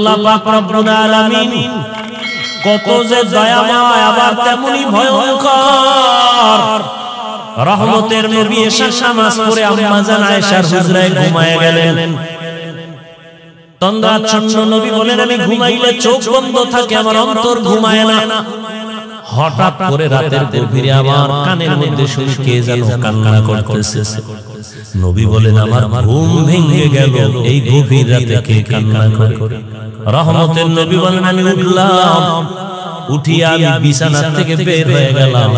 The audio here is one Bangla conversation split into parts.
আল্লাহ পাক রব্বুল আলামিন কত যে দয়াময় আবার তেমনি ভয়ঙ্কর। রহমতের নবী এসে নামাজ পড়ে আম্মা জান আয়েশার হুজরায় ঘুমায় গেলেন। তন্দ্রাচ্ছন্ন নবী বলেন আমি ঘুমাইলে চোখ বন্ধ থাকে, আমার অন্তর ঘুমায় না। হঠাৎ করে রাতের গভীরে আমার কানের মধ্যে শুনি কে যেন কান্না করতেছে। নবী বলেন আমার ঘুম ভেঙে গেল, এই গভীর রাতে কে কান্না করে? রহমতের নবী বলেন আমি উঠলাম, উঠিয়া আমি বিছানা থেকে বের হয়ে গেলাম।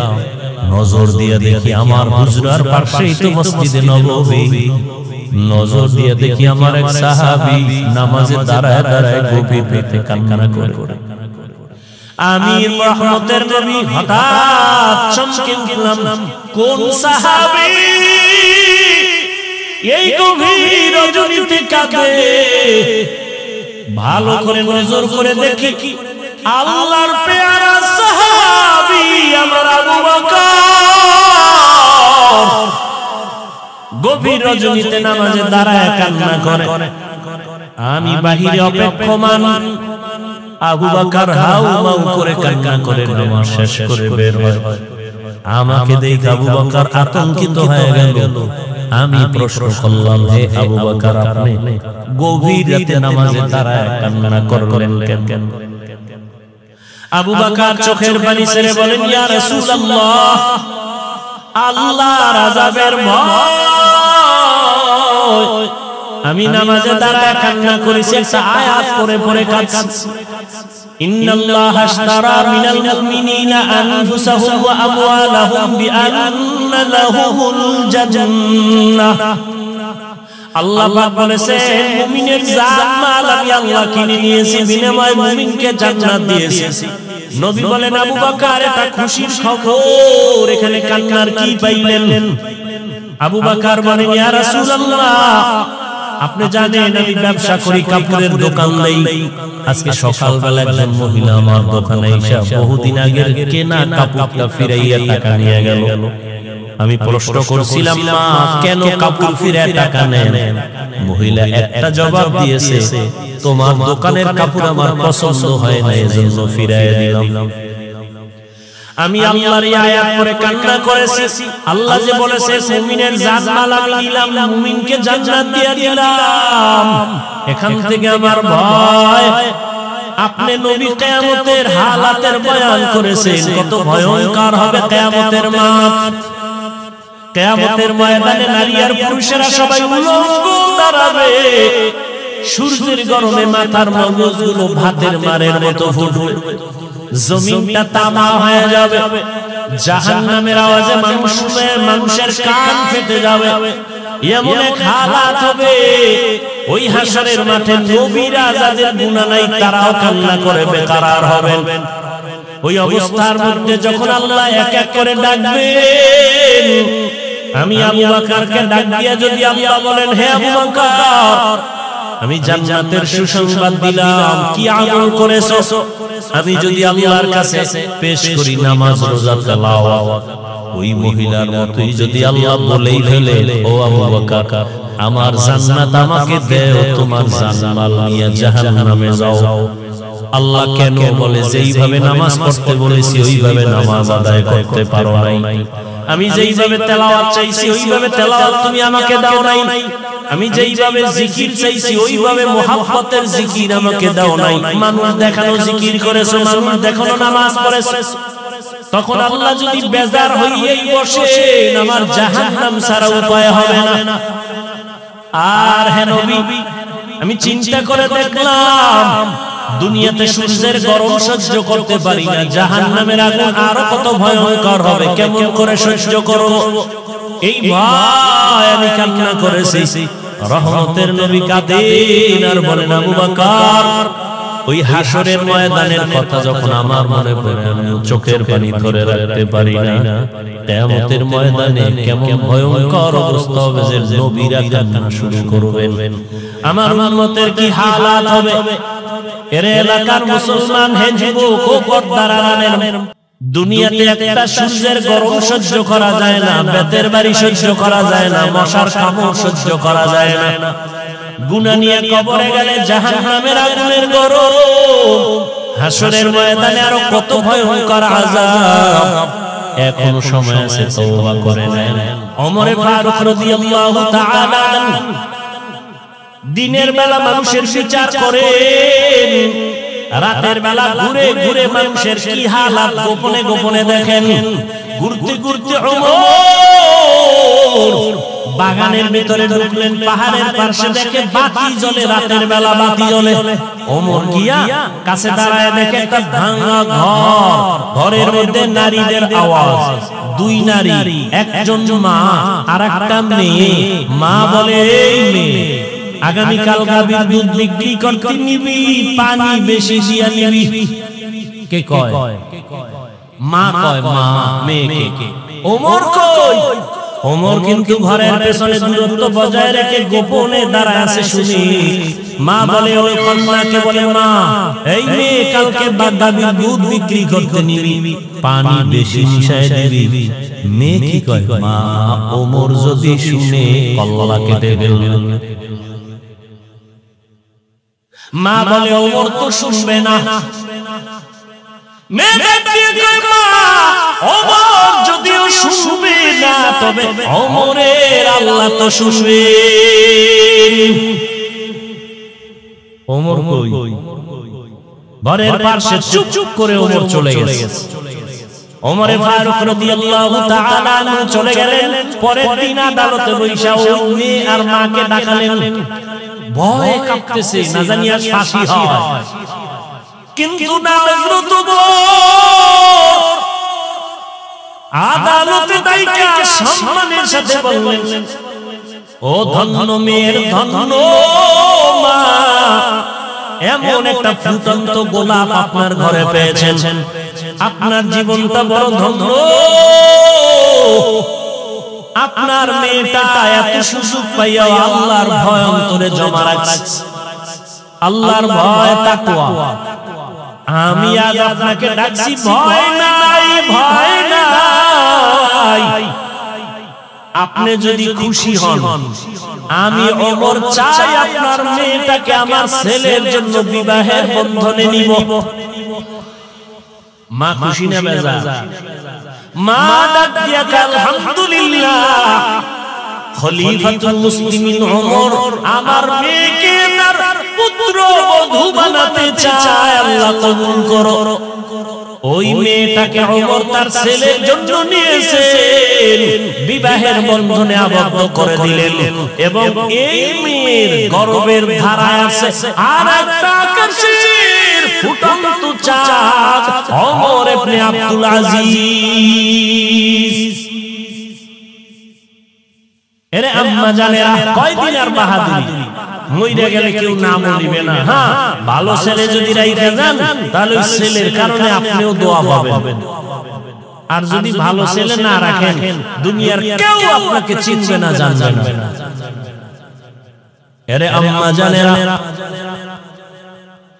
নজর দিয়ে দেখি আমার হুজরার পাশেই তো মসজিদে নববী। নজর দিয়ে দেখি আমার এক সাহাবী নামাজে দাঁড়ায় দাঁড়ায় গভীর রাতে কান্না করে। আমি রহমতের নবী হঠাৎ চমকে উঠলাম, কোন সাহাবী এই গভীর রজনীতে কাঁদে? ভালো করে নজর করে দেখি আল্লাহর পেয়ারা সাহাবী আমার আবু বকর গভীর রজনীতে নামাজে দাঁড়ায় কান্না করে। আমি বাহিরে অপেক্ষমান, আবু বকর হাউমাউ করে কান্না করে নামাজ শেষ করে বের হয়। আমাকে দেখে আবু বকর আতঙ্কিত হয়ে গেল। আমি প্রশ্ন করলাম, হে আবু বকর আপনি গভীর রাতে নামাজে দাঁড়ায় কান্না করলেন কেন? আবু বকর চোখের পানি ছেড়ে বলেন, ইয়া রাসূলুল্লাহ, আল্লাহর আযাবের ভয় আমি নামাজে দাঁড়ায় কান্না করেছি। একটা আয়াত পড়ে পড়ে কাঁদছি, ইন্নাল্লাহা আশতারা মিনাল মুমিনিনা আনফুসাহুম ওয়া আমওয়ালাহুম বিআন্না লাহুমুল জান্নাহ। আল্লাহ পাক বলেছেন মুমিনের জান মাল আমি আল্লাহ কিনে নিয়েছি, বিনিময়ে মুমিনকে জান্নাত দিয়েছি। নবী বলেন আবু বকর এটা খুশির খবর, এখানে কান্নার কি পাইলেন? আবু বকর বলেন ইয়া রাসূলুল্লাহ, আপনি জানেন আমি ব্যবসা করি, কাপড়ের দোকান নেই। আজকে সকালবেলা একজন মহিলা আমার দোকানে এসে বহুদিন আগের কেনা কাপড়টা ফিরাইয়া টাকা নিয়ে গেল। আমি প্রশ্ন করছিলাম, মা কেন কাপড় ফিরাইয়া টাকা নেন? মহিলা একটা জবাব দিয়েছে, তোমার দোকানের কাপড় আমার পছন্দ হয় না, এজন্য ফিরাইয়া দিলাম। আমি আল্লাহর এই আয়াত পড়ে কান্না করেছি। আল্লাহ যে বলেছে মুমিনের জান মাল আমি দিলাম, মুমিনকে জান্নাত দিয়ে দিলাম। এখান থেকে আমার ভয়, আপনি নবী কিয়ামতের হালাতের বয়ান করেছেন, কত ভয়ঙ্কর হবে কিয়ামতের মাঠ। কিয়ামতের ময়দানে নারী আর পুরুষেরা সবাই উলঙ্গ দাঁড়াবে। সূর্যের গরমে মাথার মগজগুলো ভাতের মারের মতো ফুটবে, জমিনটা তামা হয়ে যাবে, জাহান্নামের আওয়াজে মানুষের কান ফেটে যাবে। এমন এক হালাত হবে ওই হাসরের মাঠে নবীরা যাদের গুনাহ নাই তারাও কান্না করে বেকারার হবেন। ওই অবস্থার মধ্যে যখন আল্লাহ এক এক করে ডাকবেন, আমি আবু বকরকে ডাক দিয়া যদি আল্লাহ বলেন, হে আবু বকর আমি জান্নাতের সুসংবাদ দিলাম, কি আমল করেছো? আমি যদি আল্লাহর কাছে পেশ করি নামাজ রোজা তেলাওয়াত, ওই মহিলার মতই যদি আল্লাহ বলেই ফেলে, ও আবু বকর আমার জান্নাত আমাকে দাও, তোমার জানমাল নিয়ে জাহান্নামে যাও। আল্লাহ কেন বলে যেইভাবে নামাজ পড়তে বলেছি ওইভাবে নামাজ আদায় করতে পারো নাই, আমি যেইভাবে তেলাওয়াত চাইছি ওইভাবে তেলাওয়াত তুমি আমাকে দাও নাই, আমি যেইভাবে জিকির চাইছি ওইভাবে মুহাব্বতের জিকির আমাকে দাও নাই। মানুষ দেখানো জিকির করেছো, মানুষ দেখানো নামাজ পড়েছো। তখন আল্লাহ যদি বেজার হইয়াই বসেন, আমার জাহান্নাম ছাড়া উপায় হবে না। আর হে নবী আমি চিন্তা করে দেখলাম দুনিয়াতে সূর্যের গরম সহ্য করতে পারি না, জাহান্নামের আগুন আরো কত ভয়ঙ্কর হবে, কেমন করে সহ্য করব? এই ভয় আমি কান্না করেছি। রহমতের নবী কাঁদেন আর বলেন, আবু বকর ওই হাসরের ময়দানের কথা যখন আমার মনে পড়ে আমি চোখের পানি ধরে রাখতে পারি না। কিয়ামতের ময়দানে কেমন ভয়ঙ্কর অবস্থা হবে যে নবীরা কান্না শুরু করবেন, আমার উম্মতের কি হালাত হবে। এর এলাকার মুসলমান হে যুবক ও পর্দার আড়ালের, দুনিয়াতে একটা সূর্যের গরম সহ্য করা যায় না, বেতের বাড়ি সহ্য করা যায় না, মশার কামড় সহ্য করা যায় না। গুনাহ নিয়ে কবরে গেলে জাহান্নামের আগুনের গরম, হাসরের ময়দানে আরো কত ভয়ঙ্কর আযাব। এখনো সময় আছে, তওবা করে নেন। ওমর ফারুক রাদিয়াল্লাহু তাআলা দিনের বেলা মানুষের বিচার করেন, রাতের বেলা ঘুরে ঘুরে মানুষের কি হালাত গোপনে গোপনে দেখেন। ঘুরতে ঘুরতে ওমর বাগানের ভিতরে ঢুকলেন, পাহাড়ের পাশে দেখে বাতি জ্বলে, রাতের বেলা বাতি জ্বলে। ওমর গিয়া কাছে দাঁড়ায় দেখে একটা ভাঙা ঘর, ঘরের মধ্যে নারীদের আওয়াজ, দুই নারী, একজন মা আর একটা মেয়ে। মা বলে, এই মেয়ে, আগামীকাল গাভীর দুধ বিক্রি করতে নিবি, পানি বেশি দিয়া নিবি। কে কয়? মা কয়, মা মেয়েকে। ওমর কই? ওমর কিন্তু ঘরের পেছনে দূরত্ব বজায় রেখে গোপনে দাঁড়ায় আছে শুনি। মা বলে, ওই কন্যাকে বলে, মা এই মেয়ে কালকে গাভীর দুধ বিক্রি করতে নিবি, পানি বেশি মিশায় দিবি। মেয়ে কি কয়? মা। ওমর যদি শুনে কল্লা কেটে ফেলবে। মা বলে, ওমর তো শুনবে না। ওমর যদিও শুনবে না, তবে ওমরের আল্লাহ তো শুনবে। ওমর কই? ঘরের পাশে চুপ চুপ করে ওমর চলে গেছে। ওমর ফারুক রাদিয়াল্লাহু তাআলা আনহু চলে গেলেন। পরের দিন আদালতে বৈশা ওই মেয়ে আর মাকে ডাকালেন। ভয়ে কাঁপতেছে, না জানি আর ফাঁসি হয়। কিন্তু না, হযরত ওমর আদালতে দাইকা সম্মানের সাথে বললেন, ও ধন্য মেয়ের ধন্য মা, এমন একটা ফুটন্ত গোলাপ আপনার ঘরে পেয়েছেন, আপনার জীবনটা বড় ধন্য। আপনার মেয়েটা এত সুযোগ পাইয়া আল্লাহর ভয় অন্তরে জমা রাখছে, আল্লাহর ভয় তাকওয়া। আমি আজ আপনাকে ডাকছি, ভয় নাই, ভয় নাই। আপনি যদি খুশি হন, আমি ওমর চাই আপনার মেয়েটাকে আমার ছেলের জন্য বিবাহের বন্ধনে নিব। মা খুশি না বেজা? মা ডাক দিয়া আলহামদুলিল্লাহ, খলিফাতুল মুসলিমিন ওমর আমার মেয়েকে তার পুত্র বধূ বানাতে চায়, আল্লাহ কবুল করো। ওই মেয়েটাকে ওমর তার ছেলের জন্য নিয়েছেন, বিবাহের বন্ধনে আবদ্ধ করে দিলেন। এবং এই মেয়ের গর্ভের ধারায় আছে আর একটা আকাশের ফুটন্ত চাঁদ, ওমর ইবনে আব্দুল আজিজ। এরে আম্মা জানেরা, কয়দিন আর বাহাদুরি, মইরা গেলে কেউ নাম নিবে না। হ্যাঁ, ভালো ছেলে যদি রাইখা যান, তাহলে ওই ছেলের কারণে আপনিও দোয়া পাবেন। আর যদি ভালো ছেলে না রাখেন, দুনিয়ার কেউ আপনাকে চিনবে না, জানবে না। এরে আম্মা জানেরা,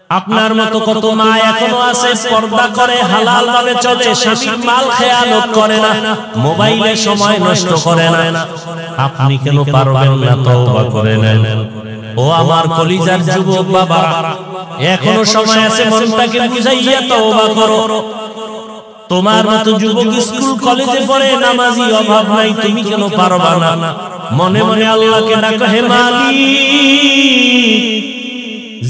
আপনার মতো কত মা এখনো আছে, পর্দা করে, হালাল ভাবে চলে, স্বামীর মাল খেয়ালত করে না, মোবাইলে সময় নষ্ট করে না। আপনি কেন পারবেন না? তওবা করে নেন। ও আমার কলিজার যুবক বাবা, এখনো সময় আছে, মনটাকে বুঝাইয়া তওবা করো। তোমার মতো যুবক স্কুল কলেজে পড়ে, নামাজি অভাব নাই, তুমি কেন পারবা না? মনে মনে আল্লাহকে ডাকো, হে মালিক,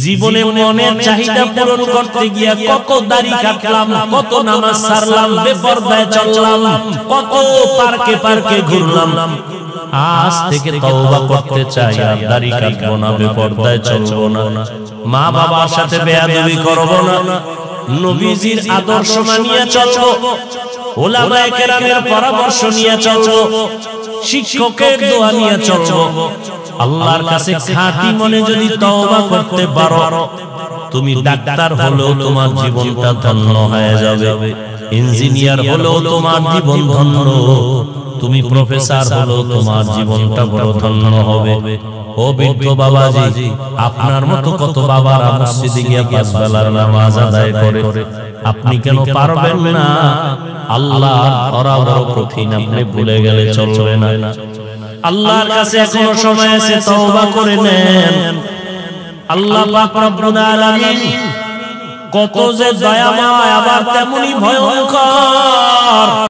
জীবনে মনের চাহিদা পূরণ করতে গিয়া কত দাড়ি কাটলাম, কত নামাজ ছাড়লাম, বেপরদায় চললাম, কত পার্কে পার্কে ঘুরলাম। আজ থেকে তওবা করতে চাই, আর দাড়ি কাটবো না, বেপরদায় চলবো না, মা বাবার সাথে বেয়াদবি করবো না, নবীজির আদর্শ মানিয়ে চলবো, উলামায়ে কেরামের পরামর্শ নিয়ে চলবো, শিক্ষকের দোয়া নিয়ে চলবো। আল্লাহর কাছে খাঁটি মনে যদি তওবা করতে পারো, তুমি ডাক্তার হলেও তোমার জীবনটা ধন্য হয়ে যাবে, ইঞ্জিনিয়ার হলেও তোমার জীবন ধন্য, তুমি প্রফেসর হলেও তোমার জীবনটা বড় ধন্য হবে। ও বৃদ্ধ বাবাজি, আপনার মতো কত বাবারা মসজিদে গিয়ে পাঁচ বেলার নামাজ আদায় করে, আপনি কেন পারবেন না? আল্লাহ ধরা বড় কঠিন, আপনি ভুলে গেলে চলবে না। আল্লাহর কাছে এখনো সময় আছে, তওবা করে নেন। আল্লাহ পাক রব্বুল আলামিন কত যে দয়াময়, আবার তেমনি ভয়ঙ্কর।